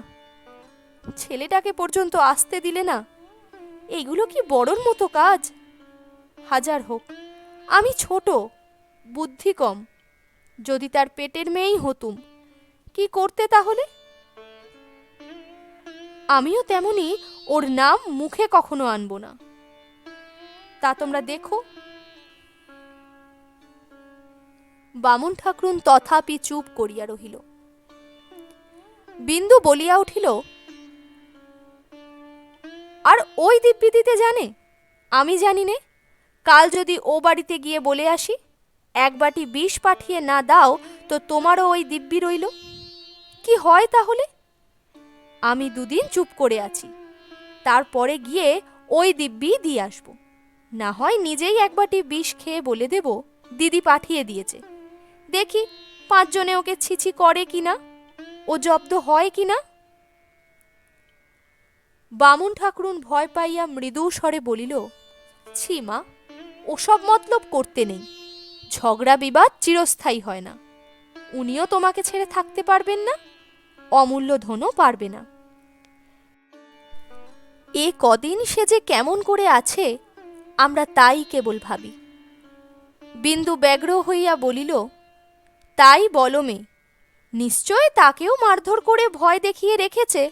ছেলেটাকে পর্যন্ত আসতে দিলে না। এগুলো কি বড়র মতো কাজ? হাজার হোক, আমি ছোট, বুদ্ধি কম। যদি তার পেটের মেয়েই হতুম, কি করতে তাহলে? আমিও তেমনি ওর নাম মুখে কখনো আনব না। তা তোমরা দেখো। বামুন ঠাকরুন তথাপি চুপ করিয়া রহিল। বিন্দু বলিয়া উঠিল, আর ওই দিব্যি দিতে জানে? আমি জানি নে। কাল যদি ও বাড়িতে গিয়ে বলে আসি, এক বাটি বিষ পাঠিয়ে না দাও তো তোমারও ওই দিব্যি রইল। কি হয় তাহলে? আমি দুদিন চুপ করে আছি, তারপরে গিয়ে ওই দিব্যি দিয়ে আসব। না হয় নিজেই এক বাটি বিষ খেয়ে বলে দেব দিদি পাঠিয়ে দিয়েছে। দেখি 5 জনে ওকে ছিছি করে কিনা, ও জব্দ হয় কিনা। বামুন ঠাকরুন ভয় পাইয়া মৃদু স্বরে বলিল, ছি মা, ওসব মতলব করতে নেই। ঝগড়া বিবাদ চিরস্থায়ী হয় না। উনিও তোমাকে ছেড়ে থাকতে পারবেন না, অমূল্য ধনও পারবে না। এ কদিন সে যে কেমন করে আছে আমরা তাই কেবল ভাবি। বিন্দু ব্যগ্র হইয়া বলিল, তাই বলো মে, নিশ্চয় তাকেও মারধর করে ভয় দেখিয়ে রেখেছে।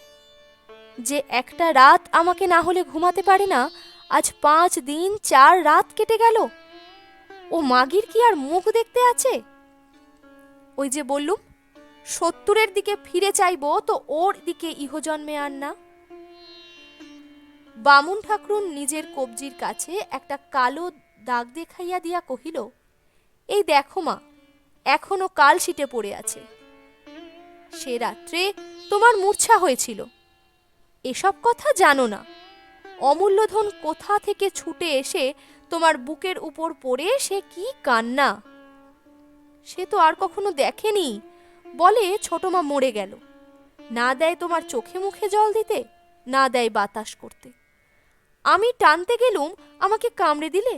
যে একটা রাত আমাকে না হলে ঘুমাতে পারে না, আজ 5 দিন 4 রাত কেটে গেল। ও মাগির কি আর মুখ দেখতে আছে? ওই যে বললুম, শত্রুরের দিকে ফিরে চাইবো তো ওর দিকে ইহজন্মে আর না। বামুন ঠাকরুন নিজের কবজির কাছে একটা কালো দাগ দেখাইয়া দিয়া কহিল, এই দেখো মা, এখনো কাল শিটে পড়ে আছে। সে রাত্রে তোমার মূর্ছা হয়েছিল। এসব কথা জানো না। অমূল্যধন কোথা থেকে ছুটে এসে তোমার বুকের উপর পড়ে সে কি কান্না! সে তো আর কখনো দেখেনি। বলে ছোট মা মরে গেল। না দেয় তোমার চোখে মুখে জল দিতে, না দেয় বাতাস করতে। আমি টানতে গেলুম, আমাকে কামড়ে দিলে।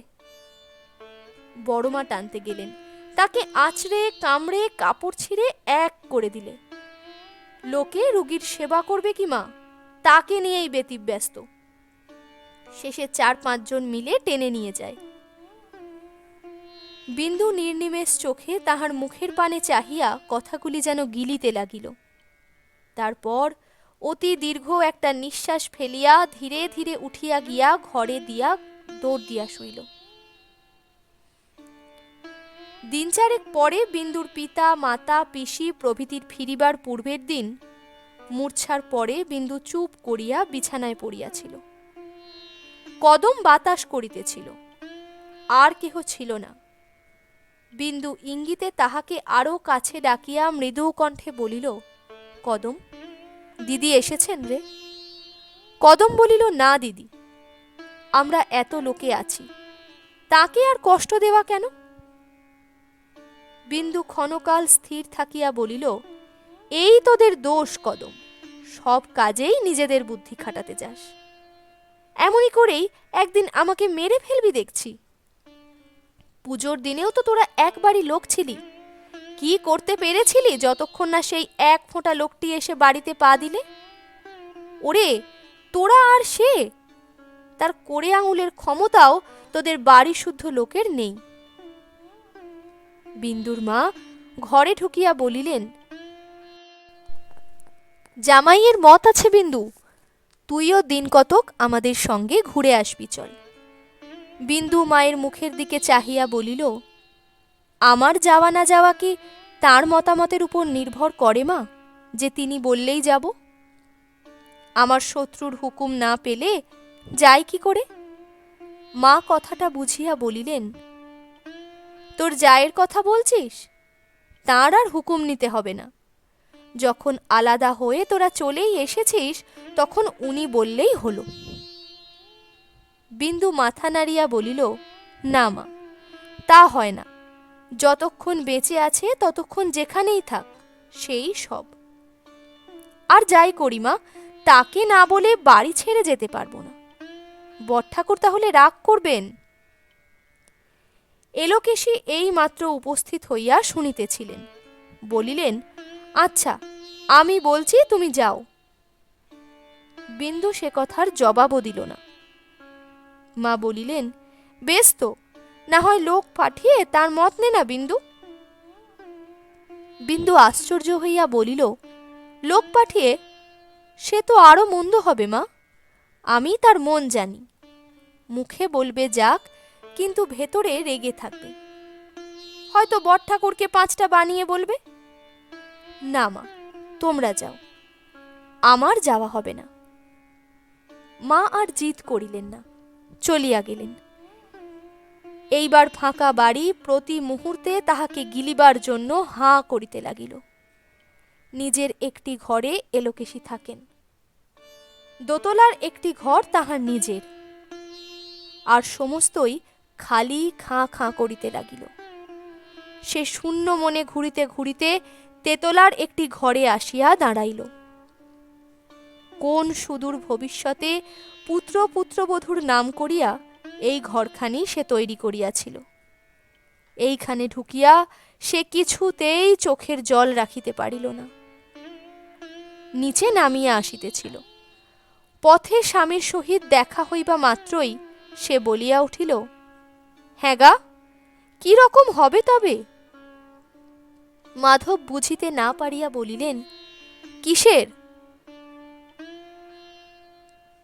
বড় মা টানতে গেলেন, তাকে আছড়ে কামড়ে কাপড় ছিঁড়ে এক করে দিলে। লোকে রুগীর সেবা করবে কি মা, তাকে নিয়েই ব্যতিব্যস্ত। শেষে 4-5 জন মিলে টেনে নিয়ে যায়। বিন্দু নির্নিমেষ চোখে তাহার মুখের পানে চাহিয়া কথাগুলি যেন গিলিতে লাগিল। তারপর অতি দীর্ঘ একটা নিঃশ্বাস ফেলিয়া ধীরে ধীরে উঠিয়া গিয়া ঘরে দিয়া দৌড় দিয়া শুইল। দিন 4 পরে বিন্দুর পিতা মাতা পিসি প্রভৃতির ফিরিবার পূর্বের দিন, মূর্ছার পরে বিন্দু চুপ করিয়া বিছানায় পড়িয়াছিল। কদম বাতাস করিতেছিল, আর কেহ ছিল না। বিন্দু ইঙ্গিতে তাহাকে আরো কাছে ডাকিয়া মৃদু কণ্ঠে বলিল, কদম, দিদি এসেছেন রে? কদম বলিল, না দিদি, আমরা এত লোকে আছি, তাকে আর কষ্ট দেওয়া কেন? বিন্দু ক্ষণকাল স্থির থাকিয়া বলিল, এই তোদের দোষ কদম, সব কাজেই নিজেদের বুদ্ধি খাটাতে যাস। এমনই করেই একদিন আমাকে মেরে ফেলবি দেখছি। পুজোর দিনেও তো তোরা একবারই লোক ছিলি। কি করতে পেরেছিলি যতক্ষণ না সেই 1 ফোঁটা লোকটি এসে বাড়িতে পা দিলে? ওরে, তোরা আর সে, তার কোড়ে আঙুলের ক্ষমতাও তোদের বাড়ি শুদ্ধ লোকের নেই। বিন্দুর মা ঘরে ঢুকিয়া বলিলেন, জামাইয়ের মত আছে বিন্দু, তুইও দিন কতক আমাদের সঙ্গে ঘুরে আসবি চল। বিন্দু মায়ের মুখের দিকে চাহিয়া বলিল, আমার যাওয়া না যাওয়া কি তার মতামতের উপর নির্ভর করে মা, যে তিনি বললেই যাব? আমার শত্রুর হুকুম না পেলে যাই কি করে? মা কথাটা বুঝিয়া বলিলেন, তোর জায়ের কথা বলছিস? তাঁর আর হুকুম নিতে হবে না, যখন আলাদা হয়ে তোরা চলেই এসেছিস, তখন উনি বললেই হলো। বিন্দু মাথা নাড়িয়া বলিল, না মা, তা হয় না। যতক্ষণ বেঁচে আছে ততক্ষণ যেখানেই থাক, সেই সব। আর যাই করি মা, তাকে না বলে বাড়ি ছেড়ে যেতে পারবো না। বড়ঠাকুর তাহলে রাগ করবেন। এলোকেশী এই মাত্র উপস্থিত হইয়া শুনিতেছিলেন। বলিলেন, আচ্ছা, আমি বলছি, তুমি যাও। বিন্দু সে কথার জবাবও দিল না। মা বলিলেন, বেশ তো, না হয় লোক পাঠিয়ে তার মত নে না বিন্দু। বিন্দু আশ্চর্য হইয়া বলিল, লোক পাঠিয়ে? সে তো আরো মন্দ হবে মা। আমি তার মন জানি। মুখে বলবে যাক, কিন্তু ভেতরে রেগে থাকবে। হয়তো বড়ঠাকুরকে 5টা বানিয়ে বলবে। না মা, তোমরা যাও, আমার যাওয়া হবে না। মা আর জিদ করিলেন না, চলিয়া গেলেন। এইবার ফাঁকা বাড়ি প্রতি মুহূর্তে তাহাকে গিলিবার জন্য হাঁ করিতে লাগিল। নিজের একটি ঘরে এলোকেশী থাকেন। দোতলার একটি ঘর তাহার নিজের, আর সমস্তই খালি খাঁ খাঁ করিতে লাগিল। সে শূন্য মনে ঘুরিতে ঘুরিতে তেতলার একটি ঘরে আসিয়া দাঁড়াইল। কোন সুদূর ভবিষ্যতে পুত্র পুত্রবধূর নাম করিয়া এই ঘরখানি সে তৈরি করিয়াছিল। এইখানে ঢুকিয়া সে কিছুতেই চোখের জল রাখিতে পারিল না। নিচে নামিয়া আসিতেছিল। পথে স্বামীর সহিত দেখা হইবা মাত্রই সে বলিয়া উঠিল, হ্যাঁ গা, কি রকম হবে তবে? মাধব বুঝিতে না পারিয়া বলিলেন, কিসের?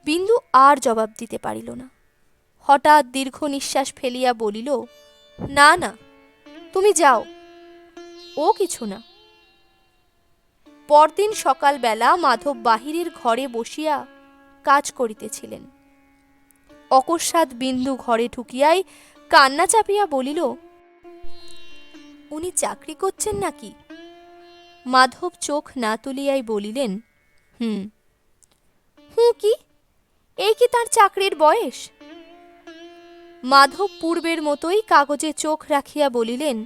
বিন্দু আর জবাব দিতে পারিল না। হঠাৎ দীর্ঘ নিঃশ্বাস ফেলিয়া বলিল, না না, তুমি যাও, ও কিছু না। পরদিন সকালবেলা মাধব বাহিরের ঘরে বসিয়া কাজ করিতেছিলেন। অকস্মাৎ বিন্দু ঘরে ঢুকিয়াই কান্না চাপিয়া বলিল, উনি চাকরি করছেন নাকি? মাধব চোখ না তুলিয়াই বলিলেন, হুঁ। হুঁ কি? এই কি তার চাকরির বয়স? মাধব পূর্বের মতোই কাগজে চোখ রাখিয়া বলিলেন,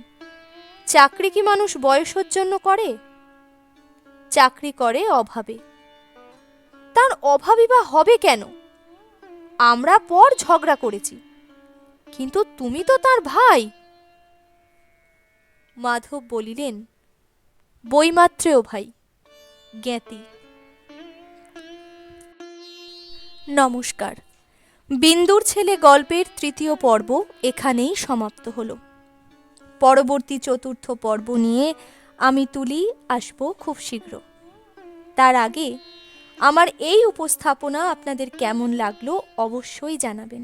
চাকরি কি মানুষ বয়সের জন্য করে? চাকরি করে অভাবে। তার অভাবই বা হবে কেন? আমরা পর ঝগড়া করেছি, কিন্তু তুমি তো তার ভাই। মাধব বলিলেন, বইমাত্রেও ভাই, জ্ঞাতি। নমস্কার। বিন্দুর ছেলে গল্পের 3য় পর্ব এখানেই সমাপ্ত হল। পরবর্তী 4র্থ পর্ব নিয়ে আমি তুলি আসব খুব শীঘ্র। তার আগে আমার এই উপস্থাপনা আপনাদের কেমন লাগলো অবশ্যই জানাবেন।